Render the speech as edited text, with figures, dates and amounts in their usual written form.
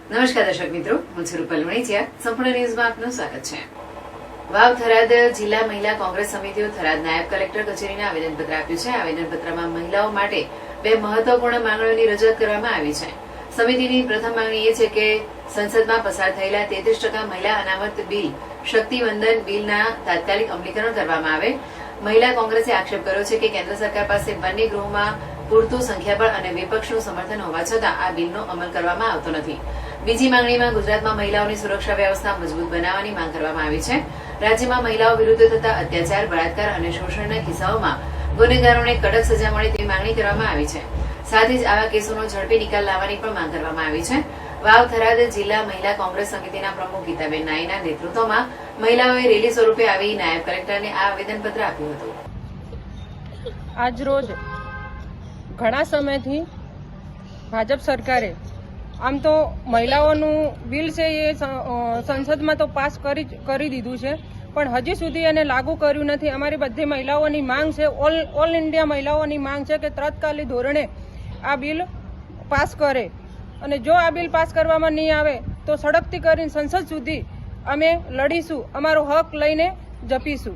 નમસ્કાર દર્શક મિત્રો, હું છું રૂપલ વણિચિયા. સંપૂર્ણ ન્યૂઝમાં આપનું સ્વાગત છે. વાવ થરાદ જિલ્લા મહિલા કોંગ્રેસ સમિતિઓ થરાદ નાયબ કલેક્ટર કચેરીને આવેદનપત્ર આપ્યું છે. આવેદનપત્રમાં મહિલાઓ માટે બે મહત્વપૂર્ણ માંગણીઓની રજૂઆત કરવામાં આવી છે. સમિતિની પ્રથમ માંગણી એ છે કે સંસદમાં પસાર થયેલા 33% મહિલા અનામત બિલ શક્તિવંદન બિલના તાત્કાલિક અમલીકરણ કરવામાં આવે. મહિલા કોંગ્રેસે આક્ષેપ કર્યો છે કે કેન્દ્ર સરકાર પાસે બંને ગૃહમાં પૂરતું સંખ્યાબળ અને વિપક્ષનું સમર્થન હોવા છતાં આ બિલનો અમલ કરવામાં આવતો નથી. બીજી માંગણીમાં ગુજરાતમાં મહિલાઓની સુરક્ષા વ્યવસ્થા મજબૂત બનાવવાની માંગ કરવામાં આવી છે. રાજ્યમાં મહિલાઓ વિરુદ્ધ થતા અત્યાચાર, બળાત્કાર અને શોષણના કિસ્સાઓમાં ગુનેગારોને કડક સજા મળે તેવી માંગણી કરવામાં આવી છે. સાથે જ આવા કેસોનો ઝડપી નિકાલ લાવવાની પણ માંગ કરવામાં આવી છે. વાવ થરાદ જિલ્લા મહિલા કોંગ્રેસ સમિતિના પ્રમુખ ગીતાબેન નાઈના નેતૃત્વમાં મહિલાઓએ રેલી સ્વરૂપે આવી નાયબ કલેક્ટરને આ આવેદનપત્ર આપ્યું હતું. આજ રોજ ઘણા સમયથી ભાજપ સરકારે આમ તો મહિલાઓનું બિલ છે એ સંસદમાં તો પાસ કરી દીધું છે, પણ હજી સુધી એને લાગુ કર્યું નથી. અમારી બધી મહિલાઓની માંગ છે, ઓલ ઇન્ડિયા મહિલાઓની માંગ છે કે તત્કાલીન ધોરણે આ બિલ પાસ કરે, અને જો આ બિલ પાસ કરવામાં નહીં આવે તો સડકથી કરીને સંસદ સુધી અમે લડીશું, અમારો હક લઈને જપીશું.